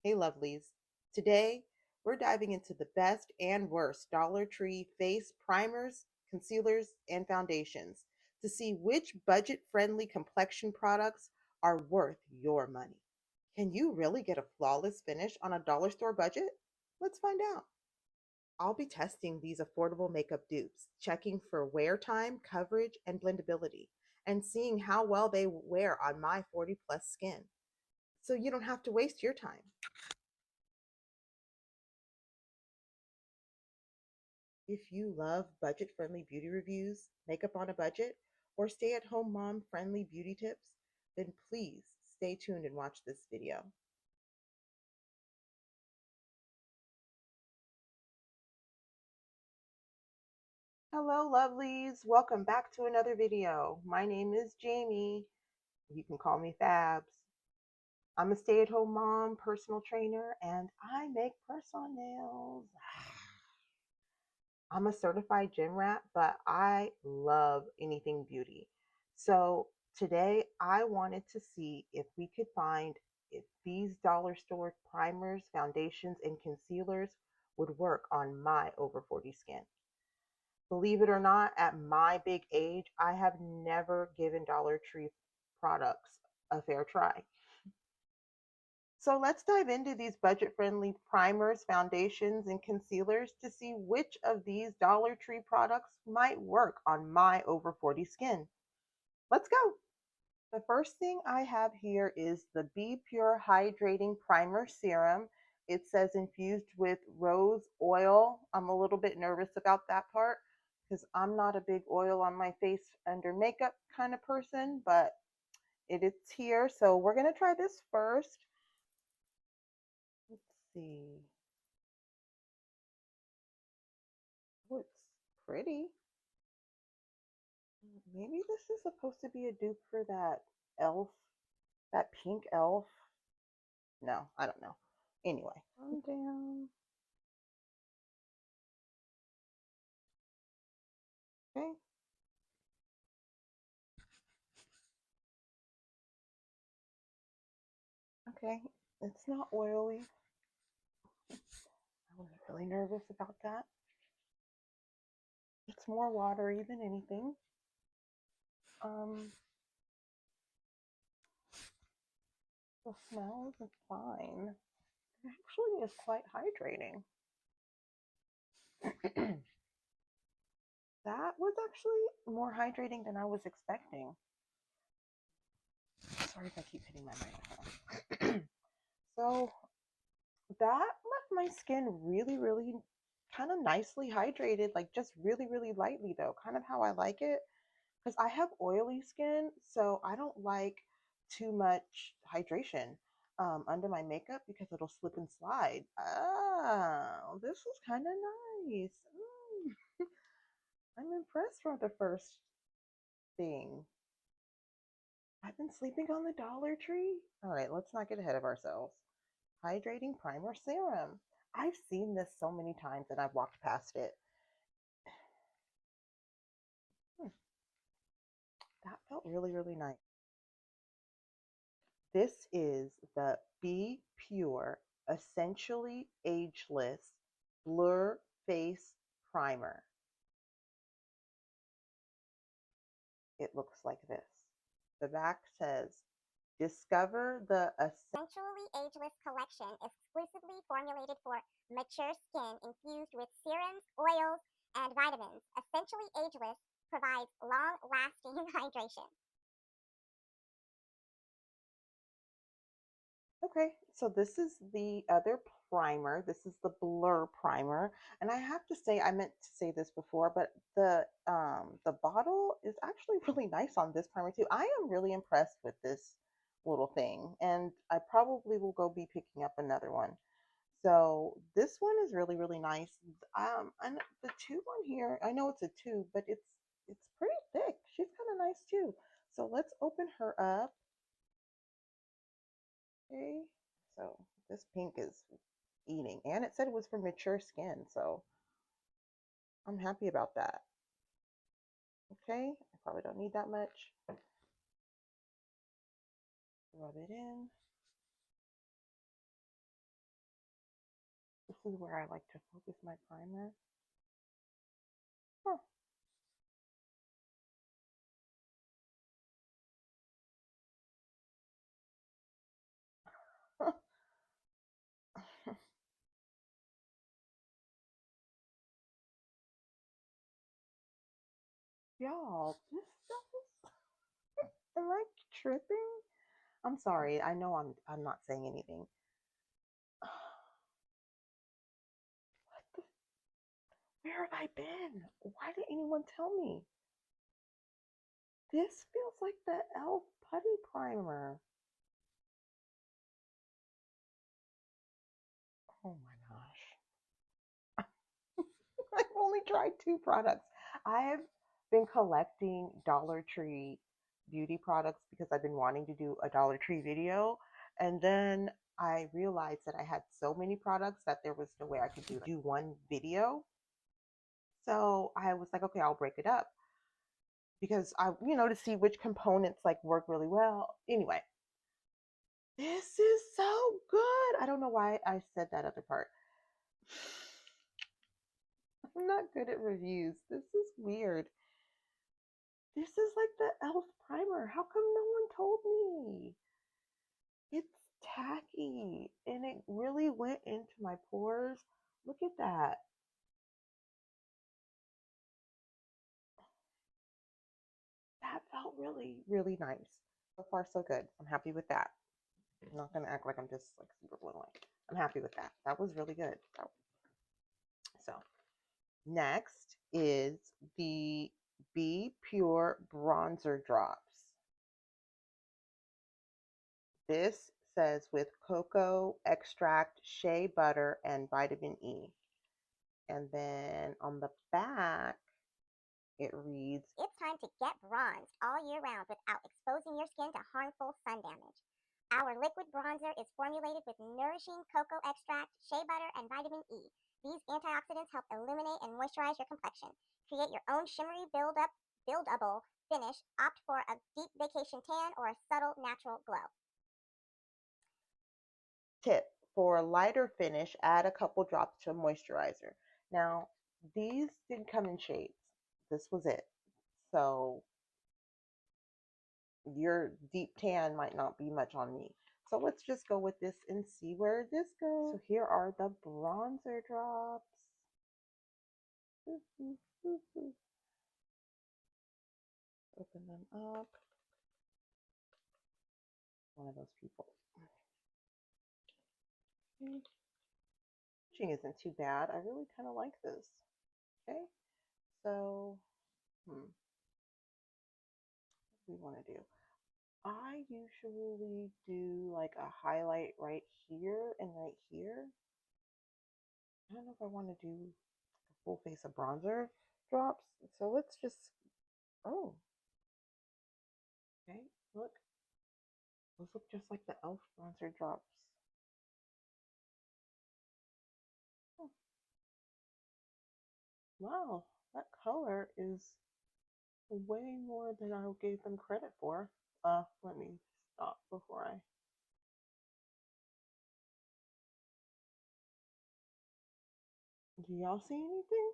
Hey, lovelies. Today, we're diving into the best and worst Dollar Tree face primers, concealers, and foundations to see which budget friendly complexion products are worth your money. Can you really get a flawless finish on a dollar store budget? Let's find out. I'll be testing these affordable makeup dupes, checking for wear time, coverage, and blendability, and seeing how well they wear on my 40 plus skin. So you don't have to waste your time. If you love budget friendly beauty reviews, makeup on a budget, or stay at home mom friendly beauty tips, then please stay tuned and watch this video. Hello, lovelies. Welcome back to another video. My name is Jamie. You can call me Fabs. I'm a stay at home mom, personal trainer, and I make press on nails. I'm a certified gym rat, but I love anything beauty. So today I wanted to see if we could find if these dollar store primers, foundations, and concealers would work on my over 40 skin. Believe it or not, at my big age, I have never given Dollar Tree products a fair try. So let's dive into these budget-friendly primers, foundations, and concealers to see which of these Dollar Tree products might work on my over 40 skin. Let's go. The first thing I have here is the Be Pure Hydrating Primer Serum. It says infused with rose oil. I'm a little bit nervous about that part because I'm not a big oil on my face under makeup kind of person, but it is here. So we're going to try this first. Let's see. Oh, it's pretty. Maybe this is supposed to be a dupe for that elf, that pink elf. No, I don't know. Anyway, calm down. Okay. Okay. It's not oily. I was really nervous about that. It's more watery than anything. The smell is fine. It actually is quite hydrating. That was actually more hydrating than I was expecting. Sorry if I keep hitting my microphone. So that left my skin really kind of nicely hydrated, like just really lightly though, kind of how I like it. Because I have oily skin, so I don't like too much hydration under my makeup because it'll slip and slide. Oh, this is kind of nice. I'm impressed for the first thing. I've been sleeping on the Dollar Tree. All right, let's not get ahead of ourselves. Hydrating Primer Serum. I've seen this so many times and I've walked past it. That felt really nice. This is the Be Pure Essentially Ageless Blur Face Primer. It looks like this. The back says, discover the Essentially ageless collection exclusively formulated for mature skin infused with serums, oils, and vitamins. Essentially ageless provides long-lasting hydration. Okay, so this is the other primer. This is the Blur primer, and I have to say, I meant to say this before, but the bottle is actually really nice on this primer too. I am really impressed with this little thing, and I probably will go be picking up another one. So this one is really nice. And the tube one here, I know it's a tube, but it's pretty thick. She's kind of nice too. So let's open her up. Okay, so this pink is eating, and it said it was for mature skin, so I'm happy about that. Okay, I probably don't need that much. Rub it in. is where I like to focus my primer. Huh. Y'all, this stuff is, am I tripping? I'm sorry. I know I'm not saying anything. What the, where have I been? Why didn't anyone tell me? This feels like the e.l.f. putty primer. Oh my gosh. I've only tried 2 products. I've been collecting Dollar Tree beauty products because I've been wanting to do a Dollar Tree video. And then I realized that I had so many products that there was no way I could do one video. So I was like, okay, I'll break it up because to see which components like work really well. Anyway, this is so good. I don't know why I said that other part. I'm not good at reviews. This is weird. This is like the e.l.f. primer. How come no one told me? It's tacky and it really went into my pores. Look at that. That felt really, really nice. So far, so good. I'm happy with that. I'm not going to act like I'm just like super blown away. I'm happy with that. That was really good. So, next is the Be Pure Bronzer Drops. This says with cocoa extract, shea butter, and vitamin E. And then on the back, it reads, It's time to get bronzed all year round without exposing your skin to harmful sun damage. Our liquid bronzer is formulated with nourishing cocoa extract, shea butter, and vitamin E. These antioxidants help illuminate and moisturize your complexion. Create your own shimmery buildable finish. Opt for a deep vacation tan or a subtle natural glow. tip for a lighter finish, add a couple drops to a moisturizer. Now, these didn't come in shades. This was it. So your deep tan might not be much on me. So let's just go with this and see where this goes. So here are the bronzer drops. Open them up. One of those people. Packaging isn't too bad. I really kind of like this. Okay, so what do we want to do? I usually do like a highlight right here and right here. I don't know if I want to do a full face of bronzer drops. So let's just, oh, okay, look. Those look just like the e.l.f. bronzer drops. Oh, wow, that color is way more than I gave them credit for. Let me stop before I. Do y'all see anything?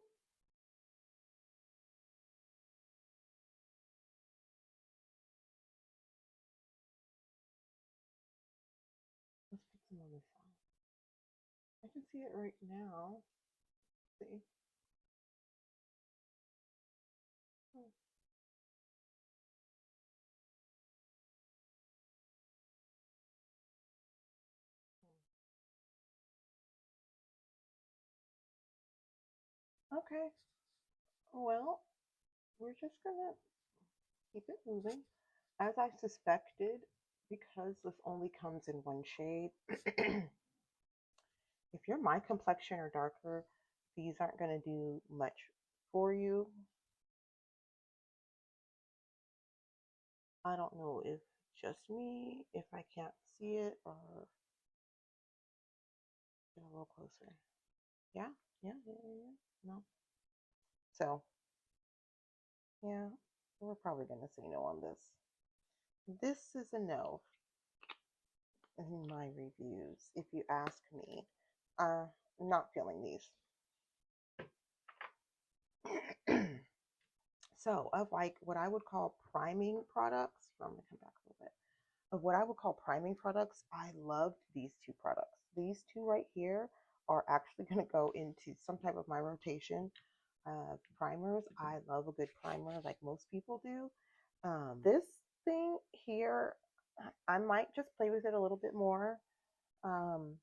Let's put some on this side. I can see it right now. Let's see. Oh. Okay. Well, we're just gonna keep it moving. As I suspected, because this only comes in one shade, if you're my complexion or darker, these aren't going to do much for you. I don't know if just me, if I can't see it, or get a little closer. Yeah, yeah. No. So, yeah, we're probably going to say no on this. This is a no in my reviews, if you ask me. not feeling these. So of like what I would call priming products, I'm gonna come back a little bit. Of what I would call priming products, I loved these two products. These two right here are actually gonna go into some type of my rotation. Primers. I love a good primer like most people do. This thing here, I might just play with it a little bit more. Um,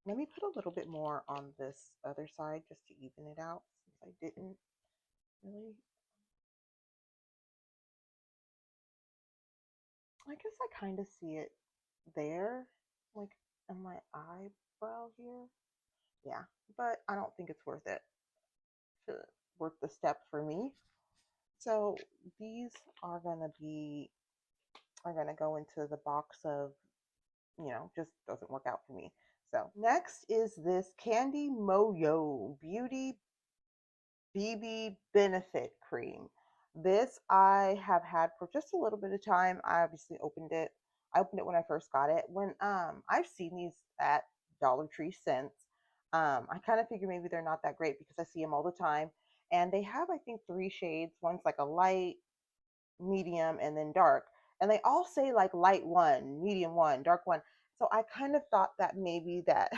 Let me put a little bit more on this other side just to even it out since I didn't really. I guess I kind of see it there, like on my eyebrow here. Yeah, but I don't think it's worth it to worth the step for me. So these are gonna be are gonna go into the box of, just doesn't work out for me. So next is this Candy Moyo Beauty BB Benefit Cream. This I have had for just a little bit of time. I obviously opened it. I opened it when I first got it. When I've seen these at Dollar Tree since. I kind of figure maybe they're not that great because I see them all the time. And they have, I think, three shades. One's like a light, medium, and then dark. And they all say like light one, medium one, dark one. So I kind of thought that maybe that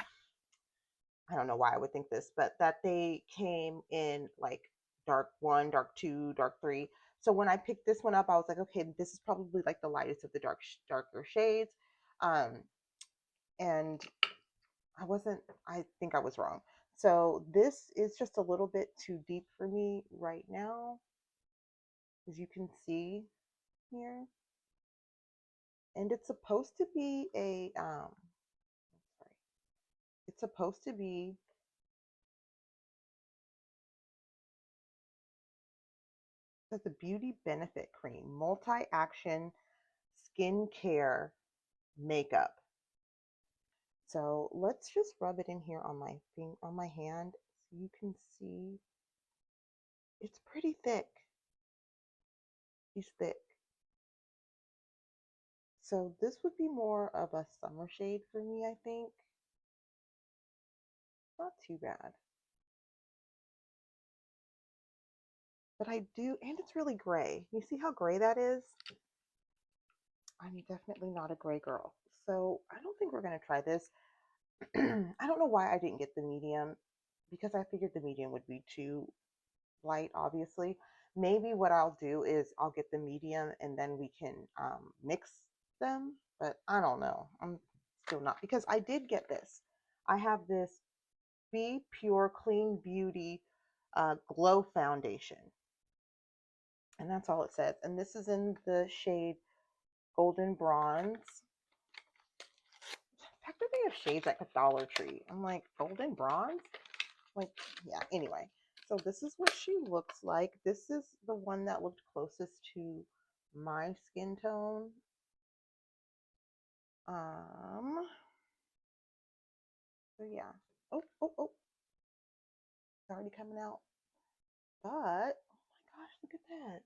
I don't know why I would think this, but that they came in like dark one, dark two, dark three. So when I picked this one up, I was like, okay, this is probably like the lightest of the darker shades. Um, and I think I was wrong. So this is just a little bit too deep for me right now, as you can see here. And it's supposed to be sorry, it's supposed to be the Beauty Benefit Cream, multi-action skincare makeup. So let's just rub it in here on my hand so you can see it's pretty thick. It's thick. So this would be more of a summer shade for me, I think. Not too bad. But I do, and it's really gray. You see how gray that is? I'm definitely not a gray girl. So I don't think we're going to try this. I don't know why I didn't get the medium because I figured the medium would be too light, obviously. Maybe what I'll do is I'll get the medium and then we can mix them, but I don't know. I'm still not, because I did get this. I have this Be Pure Clean Beauty Glow Foundation, and that's all it says. And this is in the shade Golden Bronze. The fact that they have shades at the Dollar Tree, I'm like, Golden Bronze? Like, yeah, anyway. So this is what she looks like. This is the one that looked closest to my skin tone. So yeah. Oh, oh, oh. It's already coming out. But, oh my gosh, look at that.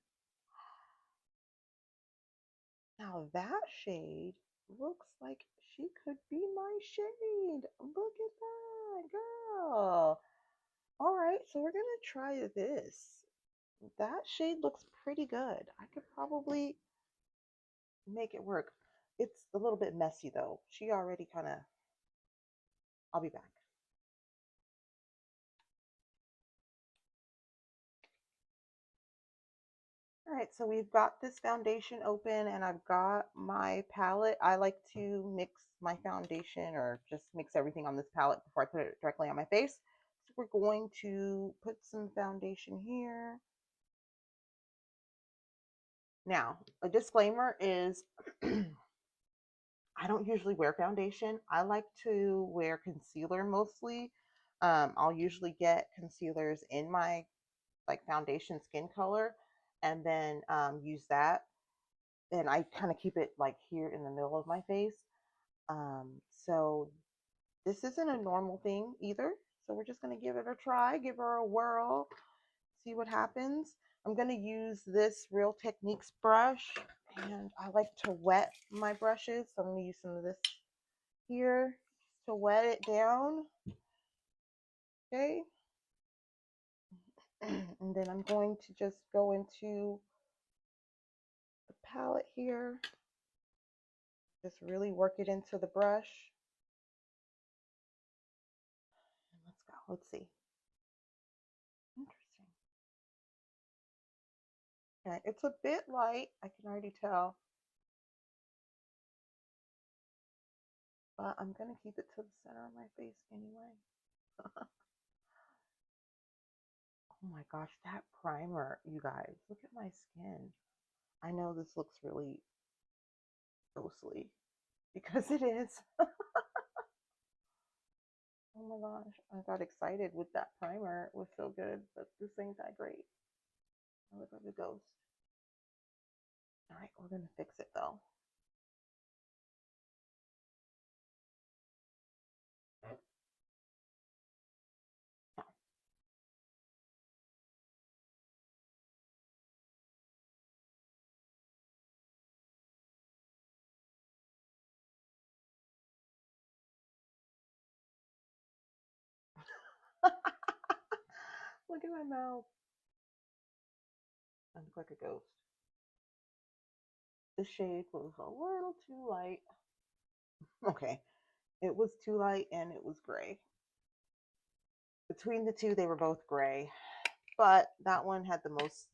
Now that shade looks like she could be my shade. Look at that, girl. All right, so we're gonna try this. That shade looks pretty good. I could probably make it work. It's a little bit messy though. She already kind of, I'll be back. All right, so we've got this foundation open and I've got my palette. I like to mix my foundation or just mix everything on this palette before I put it directly on my face. So we're going to put some foundation here. Now, a disclaimer is I don't usually wear foundation. I like to wear concealer mostly. I'll usually get concealers in my like foundation skin color and then use that. And I kind of keep it like here in the middle of my face. So this isn't a normal thing either. So we're just going to give it a try, give her a whirl, see what happens. I'm going to use this Real Techniques brush, and I like to wet my brushes. So I'm going to use some of this here to wet it down. Okay. And then I'm going to just go into the palette here. Just really work it into the brush. And let's go. Let's see. Interesting. Okay, it's a bit light. I can already tell. But I'm going to keep it to the center of my face anyway. Oh my gosh, that primer, you guys. Look at my skin. I know this looks really ghostly because it is. Oh my gosh, I got excited with that primer. It was so good, but this ain't that great. I look like a ghost. All right, we're going to fix it though. Look at my mouth. I look like a ghost. The shade was a little too light. Okay, it was too light and it was gray. Between the two, they were both gray, but that one had the most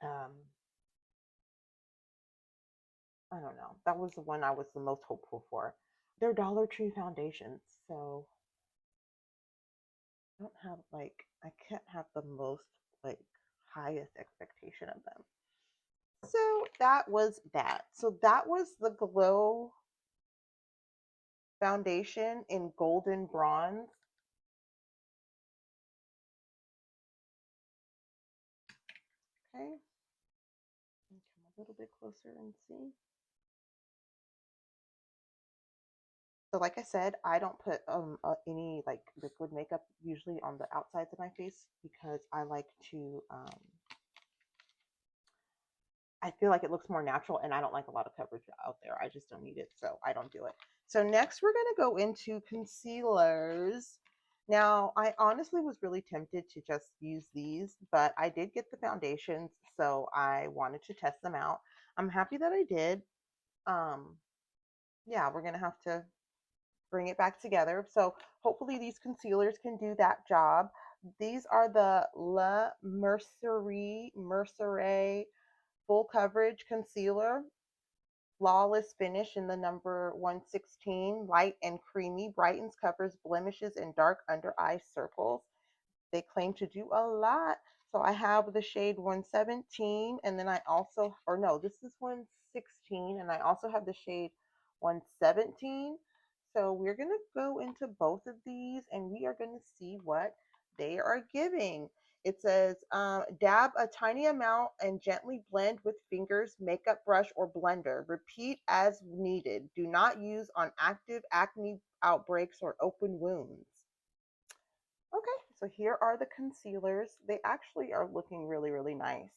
um, I don't know. That was the one I was the most hopeful for. They're Dollar Tree foundations, so I don't have like I can't have the most like highest expectation of them. So that was that. So that was the Glow foundation in golden bronze. Okay. Come a little bit closer and see. So like I said, I don't put any like liquid makeup usually on the outsides of my face because I like to I feel like it looks more natural and I don't like a lot of coverage out there. I just don't need it, so I don't do it. So next we're going to go into concealers. Now, I honestly was really tempted to just use these, but I did get the foundations, so I wanted to test them out. I'm happy that I did. Yeah, we're going to have to bring it back together. So hopefully these concealers can do that job. These are the La Mercerie Full Coverage Concealer. Flawless finish in the number 116. Light and creamy. Brightens, covers blemishes and dark under eye circles. They claim to do a lot. So I have the shade 117, and then I also, or no, this is 116, and I also have the shade 117. So we're going to go into both of these, and we are going to see what they are giving. It says, dab a tiny amount and gently blend with fingers, makeup brush, or blender. Repeat as needed. Do not use on active acne outbreaks or open wounds. Okay, so here are the concealers. They actually are looking really, really nice.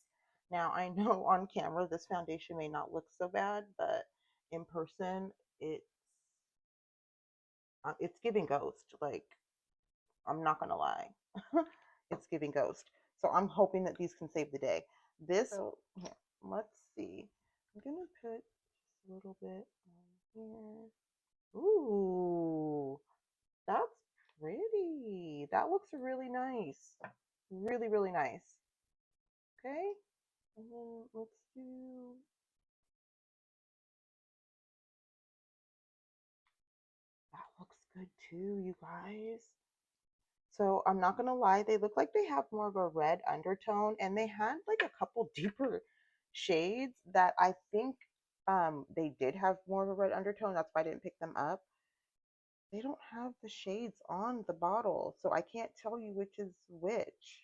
Now, I know on camera this foundation may not look so bad, but in person, it's giving ghost. Like, I'm not gonna lie, it's giving ghost. So I'm hoping that these can save the day. So here, let's see. I'm gonna put just a little bit on here. Ooh, that's pretty. That looks really nice. Really, really nice. Okay. And then let's do, that looks good too, you guys. So I'm not gonna lie, they look like they have more of a red undertone, and they had like a couple deeper shades that I think they did have more of a red undertone. That's why I didn't pick them up. They don't have the shades on the bottle, so I can't tell you which is which.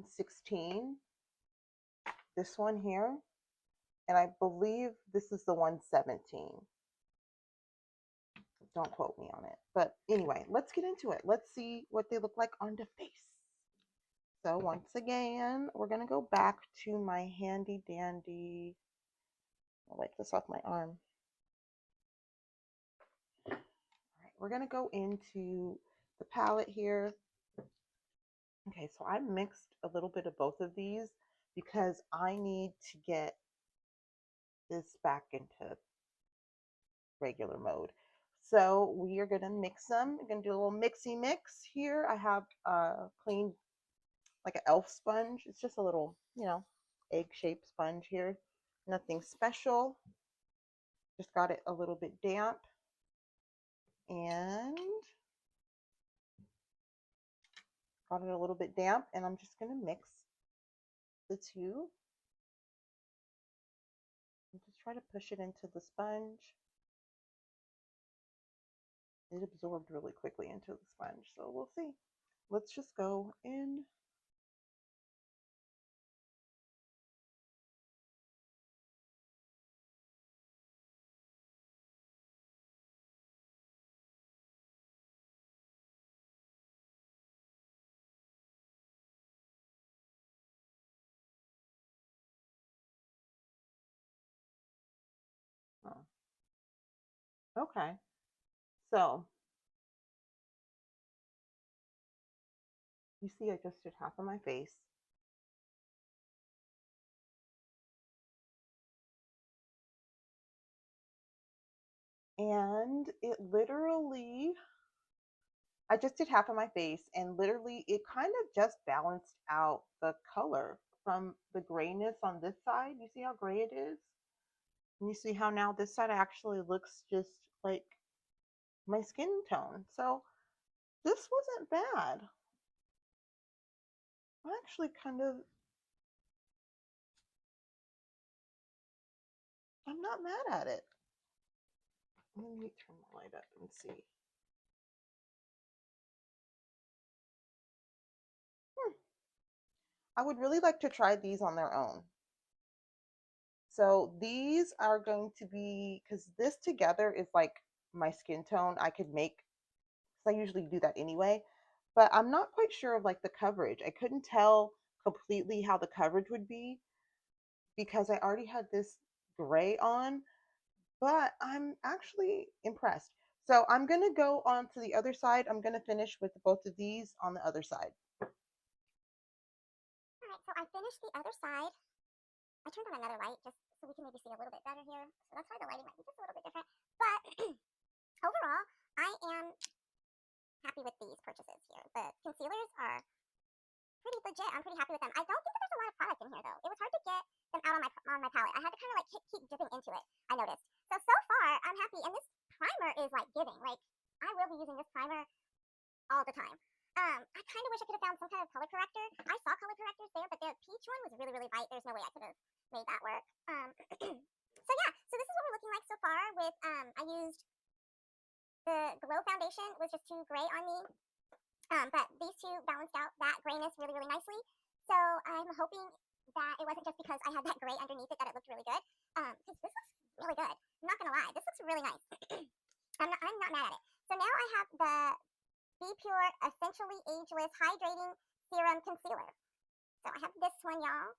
16, this one here, and I believe this is the 117. Don't quote me on it. But anyway, let's get into it. Let's see what they look like on the face. So once again, we're going to go back to my handy dandy. I'll wipe this off my arm. All right, we're going to go into the palette here. Okay, so I mixed a little bit of both of these because I need to get this back into regular mode. So we are going to mix them. We're going to do a little mixy mix here. I have clean like an elf sponge. It's just a little, egg-shaped sponge here. Nothing special. Just got it a little bit damp. And got it a little bit damp. And I'm just going to mix the two. And just try to push it into the sponge. It absorbed really quickly into the sponge. So we'll see. Let's just go in. Oh, okay. So you see I just did half of my face. And it literally, I just did half of my face and literally it kind of just balanced out the color from the grayness on this side. You see how gray it is? And you see how now this side actually looks just like my skin tone. So this wasn't bad. I'm actually I'm not mad at it. Let me turn the light up and see. I would really like to try these on their own. So these are going to be, because this together is like my skin tone. I could make, because I usually do that anyway, but I'm not quite sure of like the coverage. I couldn't tell completely how the coverage would be because I already had this gray on, but I'm actually impressed. So I'm going to go on to the other side. I'm going to finish with both of these on the other side. All right, so I finished the other side. I turned on another light just so we can maybe see a little bit better here. So that's why the lighting might be just a little bit different. But overall, I am happy with these purchases here. The concealers are pretty legit. I'm pretty happy with them. I don't think that there's a lot of product in here though. It was hard to get them out on my palette. I had to kind of like keep dipping into it. I noticed. So far I'm happy, and this primer is like giving. Like I will be using this primer all the time. I kind of wish I could have found some kind of color corrector. I saw color correctors there, but the peach one was really, really light. There's no way I could have made that work. So yeah, so this is what we're looking like so far with, I used the Glow foundation, was just too gray on me. But these two balanced out that grayness really, really nicely. So I'm hoping that it wasn't just because I had that gray underneath it that it looked really good. Because this looks really good. I'm not gonna lie, this looks really nice. I'm not mad at it. So now I have the Be Pure Essentially Ageless Hydrating Serum Concealer. So I have this one, y'all.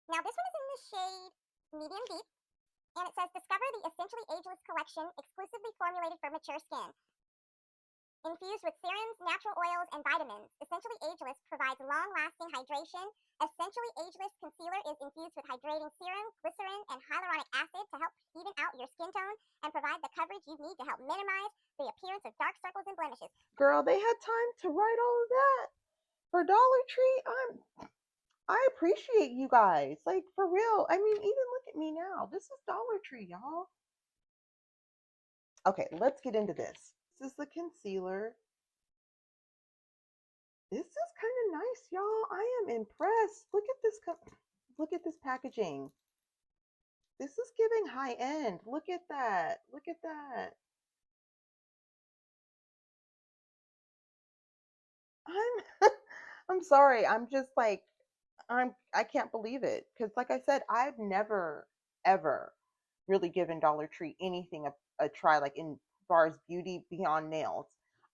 Now this one is in the shade Medium Deep, and it says, discover the Essentially Ageless collection exclusively formulated for mature skin. Infused with serums, natural oils, and vitamins, Essentially Ageless provides long-lasting hydration. Essentially Ageless Concealer is infused with hydrating serum, glycerin, and hyaluronic acid to help even out your skin tone and provide the coverage you need to help minimize the appearance of dark circles and blemishes. Girl, they had time to write all of that for Dollar Tree. I appreciate you guys. Like for real. I mean, even look at me now. This is Dollar Tree, y'all. Okay, let's get into this. This is the concealer. This is kind of nice, y'all. I am impressed. Look at this. Look at this packaging. This is giving high end. Look at that. Look at that. I'm I'm sorry. I'm just like I can't believe it because like I said, I've never ever really given Dollar Tree anything a try like in far as beauty beyond nails.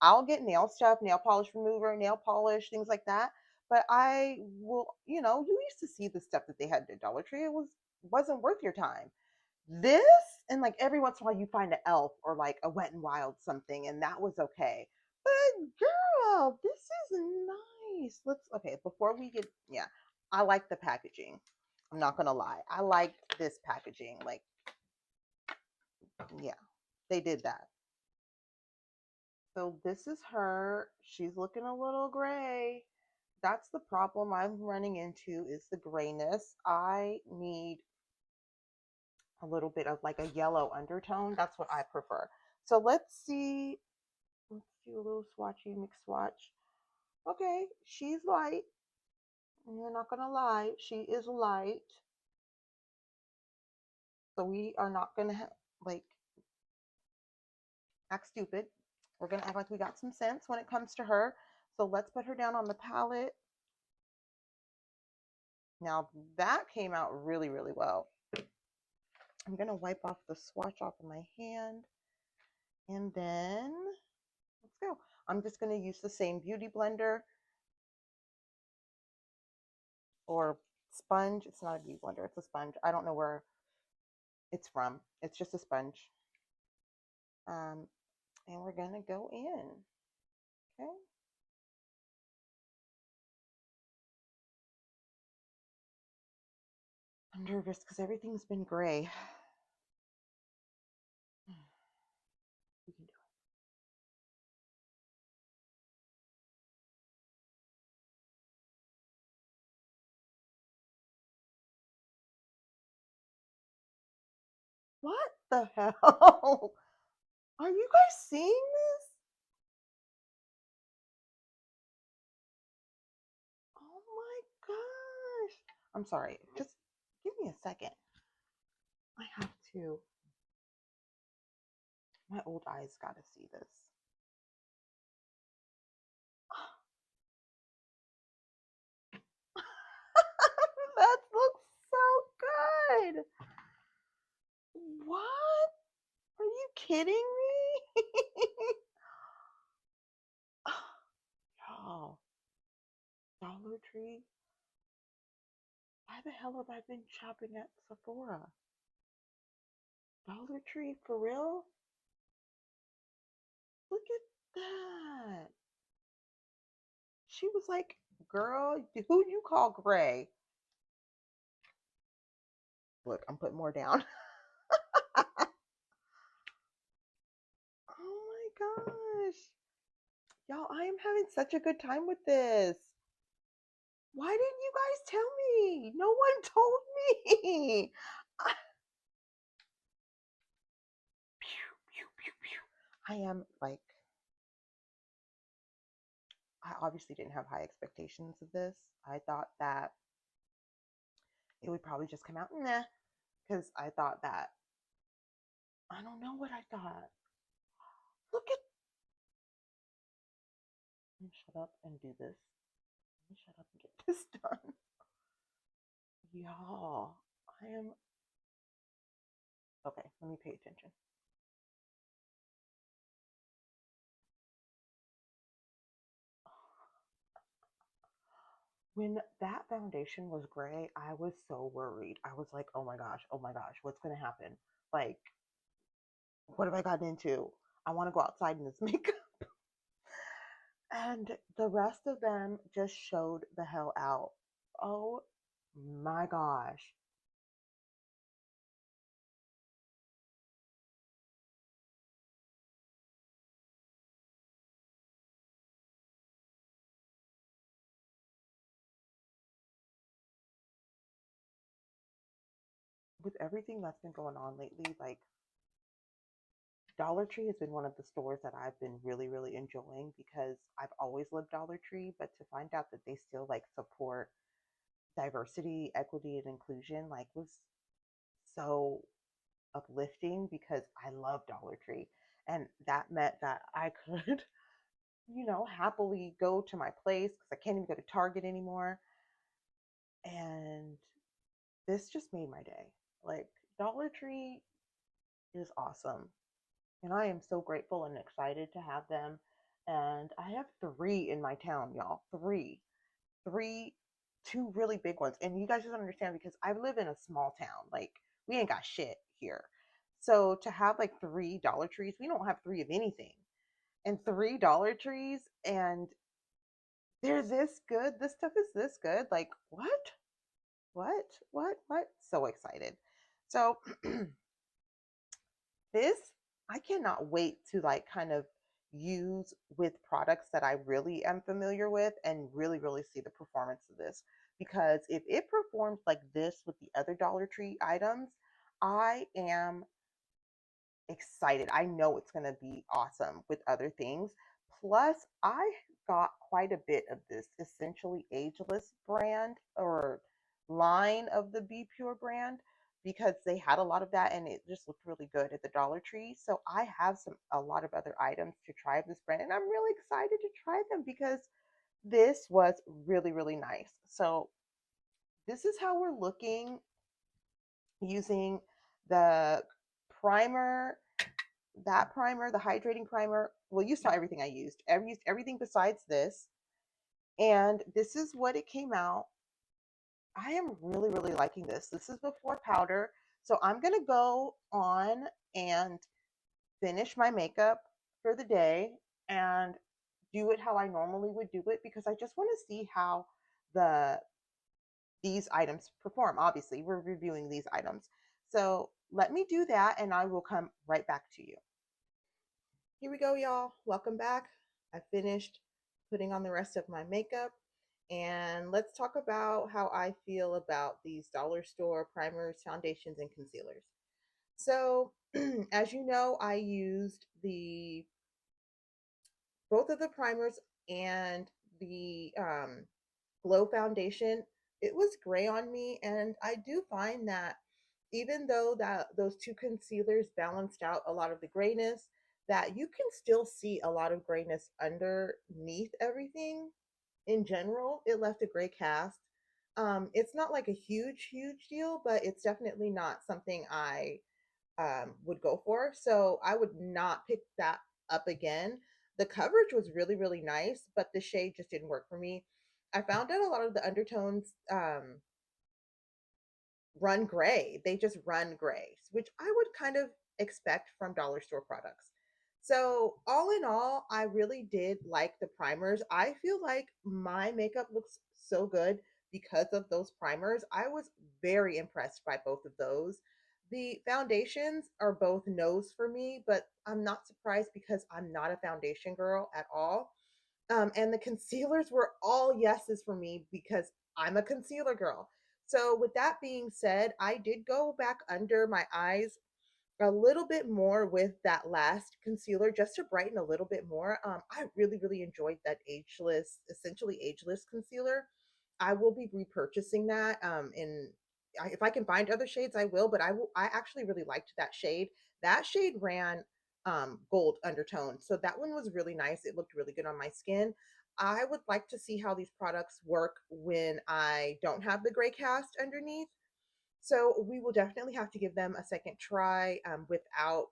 I'll get nail stuff, nail polish remover, nail polish, things like that. But I will, you used to see the stuff that they had at Dollar Tree. It wasn't worth your time. This And like every once in a while you find an elf or like a Wet and Wild something, and that was okay. But girl, this is nice. Let's okay, before we get yeah, I like the packaging. I'm not gonna lie. I like this packaging. Like, yeah, they did that. So this is her. She's looking a little gray. That's the problem I'm running into is the grayness. I need a little bit of like a yellow undertone. That's what I prefer. So let's see. Let's do a little swatchy mix swatch. Okay, she's light. You're not gonna lie, she is light. So we are not gonna like act stupid. We're gonna act like we got some sense when it comes to her. So let's put her down on the palette. Now that came out really, really well. I'm gonna wipe off the swatch off of my hand, and then let's go. I'm just gonna use the same beauty blender or sponge. It's not a beauty blender, it's a sponge. I don't know where it's from. It's just a sponge. Um, and we're gonna go in. Okay. I'm nervous because everything's been gray. We can do it. What the hell? Are you guys seeing this? Oh my gosh. I'm sorry. Just give me a second. I have to. My old eyes got to see this. That looks so good. What? Are you kidding me? Y'all, Dollar Tree? Why the hell have I been shopping at Sephora? Dollar Tree for real? Look at that. She was like, girl, who you call gray? Look, I'm putting more down. Oh my gosh. Y'all, I am having such a good time with this. Why didn't you guys tell me? No one told me. I am like, I obviously didn't have high expectations of this. I thought that it would probably just come out nah, because I thought that, I don't know what I thought. Look at, let me shut up and do this. Let me shut up and get this done. Y'all, I am, okay, let me pay attention. When that foundation was gray, I was so worried. I was like, oh my gosh, what's going to happen? Like, what have I gotten into? I want to go outside in this makeup. And the rest of them just showed the hell out. Oh my gosh. With everything that's been going on lately, like, Dollar Tree has been one of the stores that I've been really, really enjoying because I've always loved Dollar Tree, but to find out that they still like support diversity, equity, and inclusion, like, was so uplifting because I love Dollar Tree. And that meant that I could, happily go to my place because I can't even go to Target anymore. And this just made my day. Like, Dollar Tree is awesome. And I am so grateful and excited to have them. And I have three in my town, y'all. Three, two really big ones. And you guys just don't understand because I live in a small town. Like, we ain't got shit here. So to have like three Dollar Trees, we don't have three of anything. And three Dollar Trees, and they're this good. This stuff is this good. Like, what? What? So excited. So this, I cannot wait to like kind of use with products that I really am familiar with and really see the performance of this. Because if it performs like this with the other Dollar Tree items, I am excited. I know it's going to be awesome with other things. Plus, I got quite a bit of this essentially ageless brand or line of the Be Pure brand because they had a lot of that and it just looked really good at the Dollar Tree. So I have a lot of other items to try of this brand and I'm really excited to try them because this was really nice. So this is how we're looking using the primer, that primer, the hydrating primer. Well, you saw everything I used. I used everything besides this. And this is what it came out. I am really liking this. This is before powder. So I'm going to go on and finish my makeup for the day and do it how I normally would do it because I just want to see how the these items perform. Obviously, we're reviewing these items. So let me do that and I will come right back to you. Here we go, y'all. Welcome back. I finished putting on the rest of my makeup. And let's talk about how I feel about these dollar store primers, foundations, and concealers. So, as you know, I used the both of the primers and the glow foundation. It was gray on me, and I do find that even though that those two concealers balanced out a lot of the grayness, that you can still see a lot of grayness underneath everything. In general, it left a gray cast. It's not like a huge deal, but it's definitely not something I would go for. So I would not pick that up again. The coverage was really nice, but the shade just didn't work for me. I found out a lot of the undertones run gray. They just run gray, which I would kind of expect from dollar store products. So, all in all, I really did like the primers. I feel like my makeup looks so good because of those primers. I was very impressed by both of those. The foundations are both no's for me, but I'm not surprised because I'm not a foundation girl at all. And the concealers were all yeses for me because I'm a concealer girl. So, with that being said, I did go back under my eyes a little bit more with that last concealer just to brighten a little bit more. I really enjoyed that ageless, essentially ageless concealer. I will be repurchasing that. If I can find other shades, I will. But I will. I actually really liked that shade. That shade ran gold undertone, so that one was really nice. It looked really good on my skin. I would like to see how these products work when I don't have the gray cast underneath. So we will definitely have to give them a second try without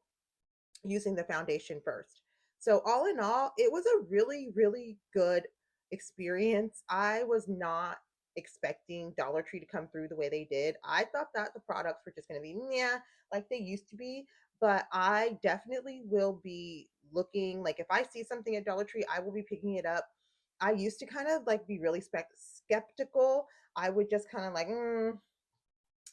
using the foundation first. So all in all, it was a really good experience. I was not expecting Dollar Tree to come through the way they did. I thought that the products were just going to be yeah, like they used to be, but I definitely will be looking like if I see something at Dollar Tree, I will be picking it up. I used to kind of like be really skeptical. I would just kind of like,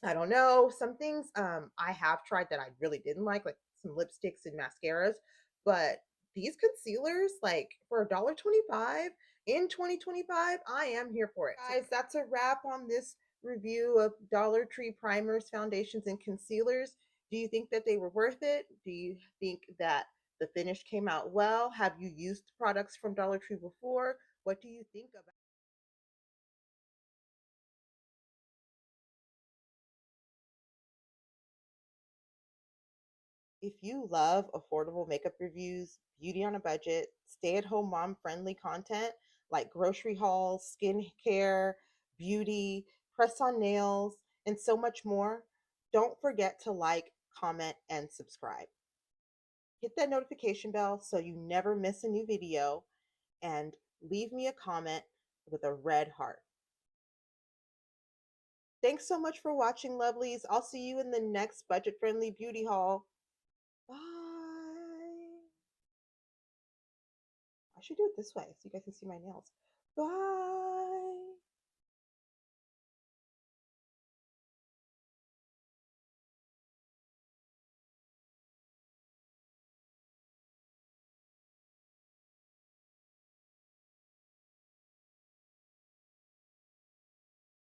I don't know. Some things I have tried that I really didn't like some lipsticks and mascaras, but these concealers, like for $1.25 in 2025, I am here for it. Guys, that's a wrap on this review of Dollar Tree primers, foundations, and concealers. Do you think that they were worth it? Do you think that the finish came out well? Have you used products from Dollar Tree before? What do you think about If you love affordable makeup reviews, beauty on a budget, stay at home mom friendly content like grocery hauls, skincare, beauty, press on nails, and so much more, don't forget to like, comment, and subscribe. Hit that notification bell so you never miss a new video and leave me a comment with a red heart. Thanks so much for watching, lovelies. I'll see you in the next budget friendly beauty haul. Bye. I should do it this way so you guys can see my nails. Bye.